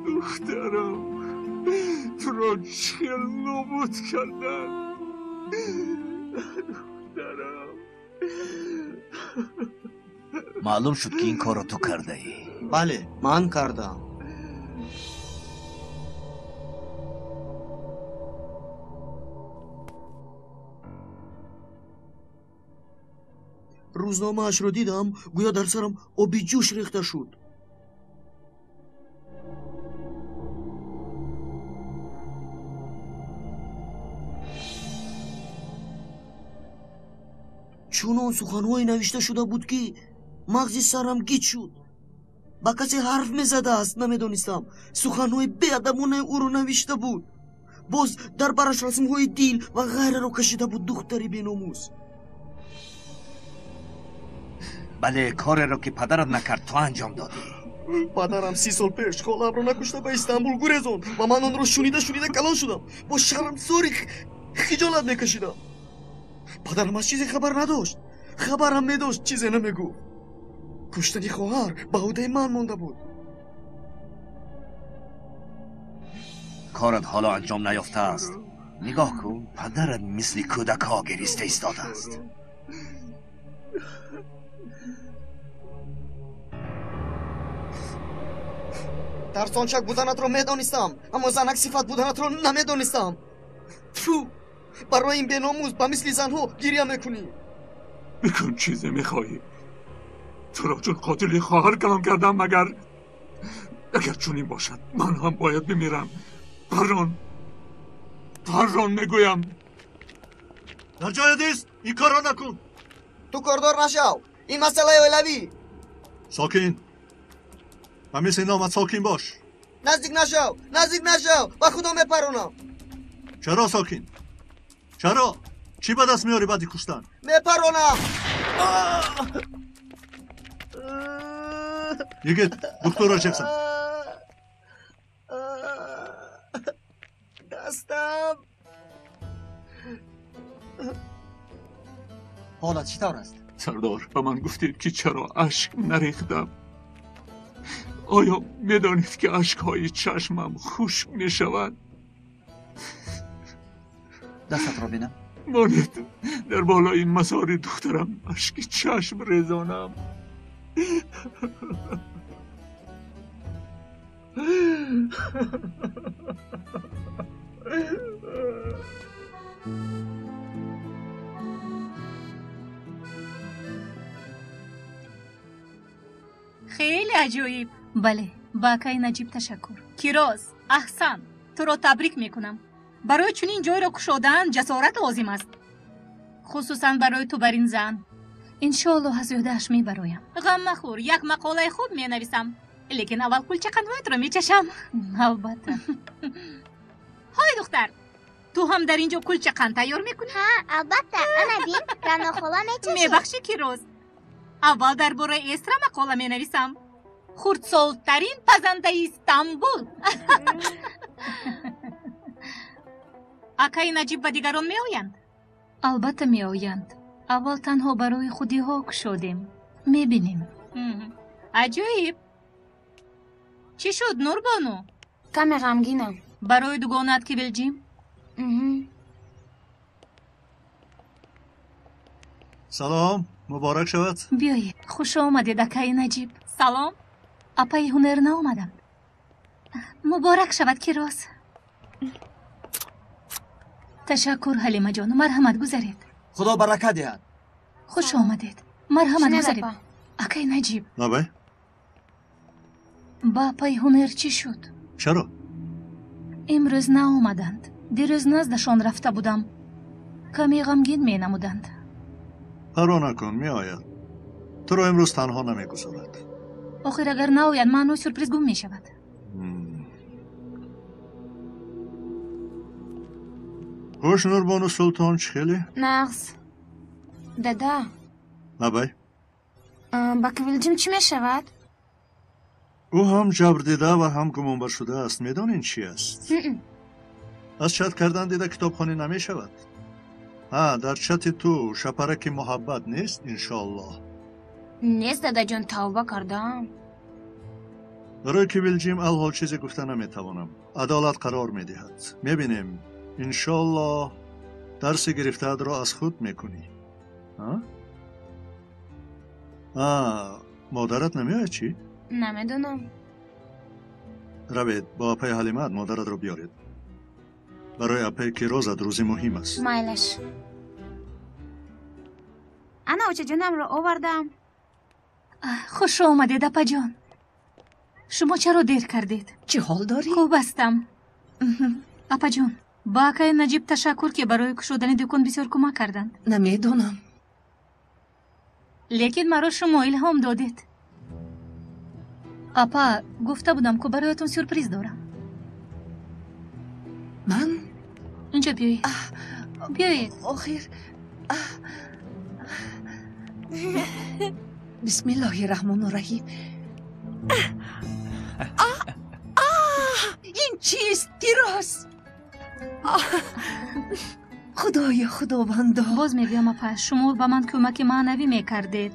دخترم تو را چخیل نابود کردن. دخترم معلوم شد که این کار رو تو کرده ای. بله من کردم. روزنامه اش رو دیدم گویا در سرم آبی جوش ریخته شد. چون سخنهایی نوشته شده بود که مغز سرم گیج شد. با کسی حرف میزده است نمیدونستم. سخنهای بیادمانه او رو نوشته بود. باز در برش رسمهای دین و غیره رو کشیده بود. دختری بیناموس. بله کار رو که پدرت نکرد تو انجام دادی. پدرم 30 سال پیش خالم رو نکشته به استانبول گریزون و من آن رو شنیده کلان شدم. با شرم سوری خجالت میکشیدم. پدرم از چیزی خبر نداشت. خبرم میداشت چیزی نمیگو. کشتنی خواهر به عهده من مانده بود. کارت حالا انجام نیافته است. نگاه کن پدرت مثل کودک ها گریسته ایستاده است. ترسانچک بودنت رو میدانستم اما زنک صفت بودنت رو نمیدانستم. تو برای این بیناموز با مثل زنها گریه میکنی. بکن چیزی میخواهی. تو را چون قاتل خواهر کلام کردم مگر؟ اگر چونین باشد من هم باید بمیرم. پران میگویم. در جای دیست این کار را نکن. تو کاردار نشو. این مسئله اولوی. ساکین. و مثل نامت ساکین باش. نزدیک نشو. با خدا میپرونم. چرا ساکین؟ چرا؟ چی به دست میاری بعدی کشتن؟ میپرونم. یگید دکتر را چکسن. دستم. حالت چطور است؟ سردار به من گفتید که چرا اشک نریختم. آیا میدانید که اشکهای چشمم خشک می شود؟ دستت را بینم. مانید در بالای مزار دخترم اشک چشم ریزانم. خیلی عجیب. بله، با آقای نجیب تشکر. کیروز، احسن. تو رو تبریک میکنم. برای چنین جای را گشودن جسارت لازم است. خصوصا برای تو بر این زن. انشالله از یادش میبرایم. غم مخور، یک مقاله خوب می نویسم. لیکن اول کلچه قندویت رو میچشم. البته. های دختر، تو هم در اینجا کلچه قند تیار میکنی؟ ها، البته. انا بین رانا خولا میچشم. میبخشی کیروز. اول در باره استرا مقاله می نویسم. خردسالترین پزنده استانبول. آقای نجیب و دیگران می آیند؟ البته می آیند. اول تنها برای خودی ها شدیم. می بینیم. عجیب. چی شد نوربانو؟ کمی غمگینم. برای دوگانت که بلژیم؟ سلام، مبارک شود. بیایید. خوش آمدید آقای نجیب. سلام. اپای هنر نآمدند. مبارک شود کیروز. تشکر حلیمه جان. مرحمت گذارید. خدا برکت دهد. خوش آمدید. مرحمت گذارید. آقای نجیب. نبای؟ با پای هنر چی شد؟ چرا؟ امروز نآمدند. دیروز نزدشان رفته بودم. کمی غمگین می نمودند. پروا نکن، می آید. تو رو امروز تنها نمی گذارد. آخر اگر نآید منو سورپریز گم می شود. خوش نوربانو سلطان چخیلی؟ نقص دادا. نبای؟ با کویلجیم چی می شود؟ او هم جبر دیده و هم گمانبر شده است. میدانین چی است؟ از چت کردن دیده کتابخانه نمی شود. در چت تو شپرک محبت نیست انشالله. نیست دادا جان، توبه کردم. برای که بلژیم الحال چیزی گفته نمیتوانم. عدالت قرار میدهد. میبینیم انشالله درس گرفته را از خود میکنی. مادرت نمیاد چی؟ نمیدونم. روید با اپای حلیمت مادرت رو بیارید. برای اپای کیروزت روزی مهم است. مایلش. انا اوچه جانم رو آوردم. خوش آمدید اپا جان. شما چرا دیر کردید؟ چه حال داری؟ خوب هستم. اپا جان، با آقای نجیب تشکر که برای گشودن دکان بسیار کمک کردند. نمیدونم. لیکن مرا شما الهام دادید. اپا گفته بودم که برایتون سورپریز دارم. من؟ اینجا بیایید. بیایید. آخر بسم الله الرحمن الرحیم. این چیست کیروز؟ خدایا خداوندا. باز میگم اپا، شما به من کمک معنوی میکردید.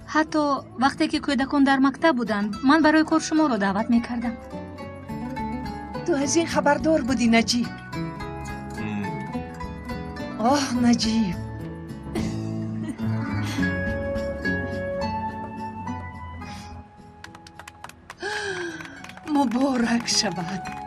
حتی وقتی که کودکان در مکتب بودند من برای کار شما رو دعوت میکردم. تو از این خبردار بودی نجیب؟ نجیب. مبارک شود.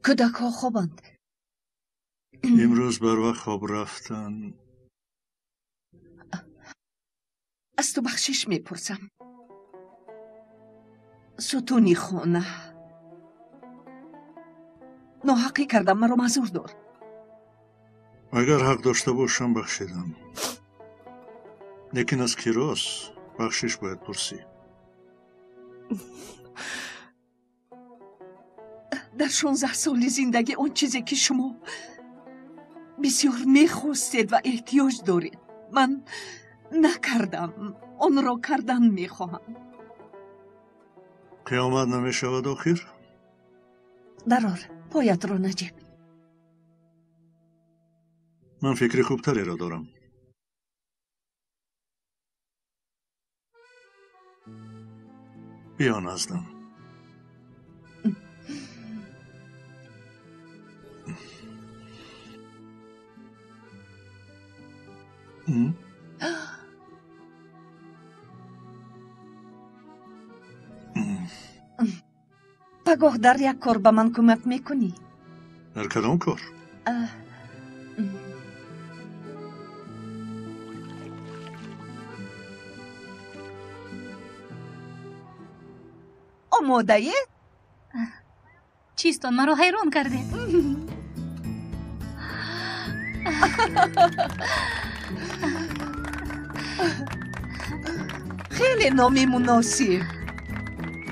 کودک ها خوابند. امروز بر وقت خواب رفتن. از تو بخشش میپرسم. ستونی خانه ناحقی کردم، مرا معذور دار. اگر حق داشته باشم بخشیدم، لیکن از کیروز بخشش باید پرسی. در 16 سال زندگی اون چیزی که شما بسیار میخواستید و احتیاج دارید من نکردم. آن را کردن میخواهم. قیامت نمیشود آخر؟ درار پایت را نجیب. من فکر خوبتری را دارم. بیا نزدم. پگاه در یک کار به من کمک میکنی؟ در کدام کار؟ آماده ای؟ چیستان مرا حیران کرده. خیلی نامی مناسب.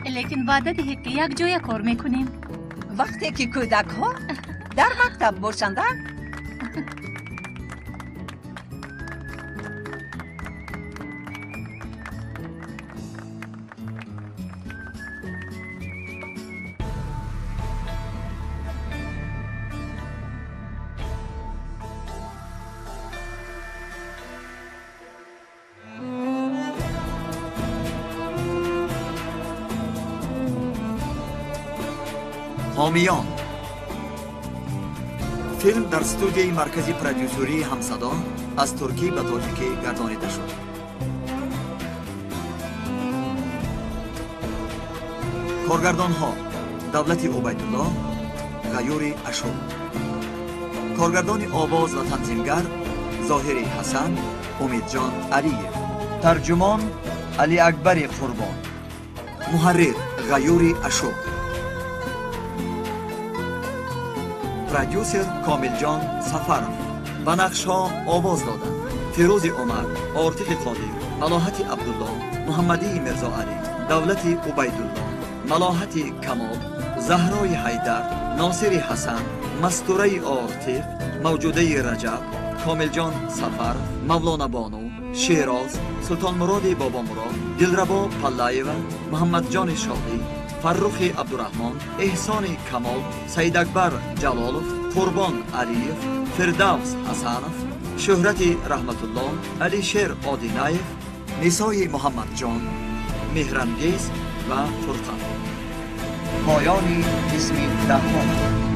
لیکن وعده دهید که یک جای کار میکنیم. وقتی که کودک ها در مکتب باشند. حامیان فیلم در استودیوی مرکزی پرودیوسری همصدا از ترکی به تاجیکی گردانیده شد. کارگردان ها دولتی عبیدالله، غیوری اشو. کارگردان آواز و تنظیمگر ظاهری حسن، امیدجان علیه. ترجمان علی اکبر قربان. محرر غیوری اشو. پرودیوسر کامل جان سفرم. به نقش ها آواز دادن فیروز عمر، آرتیق قادر، ملاحت عبدالله، محمدی مرزا علی، دولت عبیدالله، ملاحت کمال، زهرای حیدر، ناصر حسن، مستوره آرتیق، موجوده رجب، کامل جان سفر، مولانا بانو، شیراز، سلطان مراد بابا مراد، دلربا پلایوه، محمد جان شادی، فرخ عبدالرحمن، احسان کمال، سید اکبر جلالوف، قربان علیف، فردوس حسنف، شهرت رحمت الله، علی شیر آدینایف، نسای محمد جان، مهرانگیز و فرقان. پایان اسم دهان.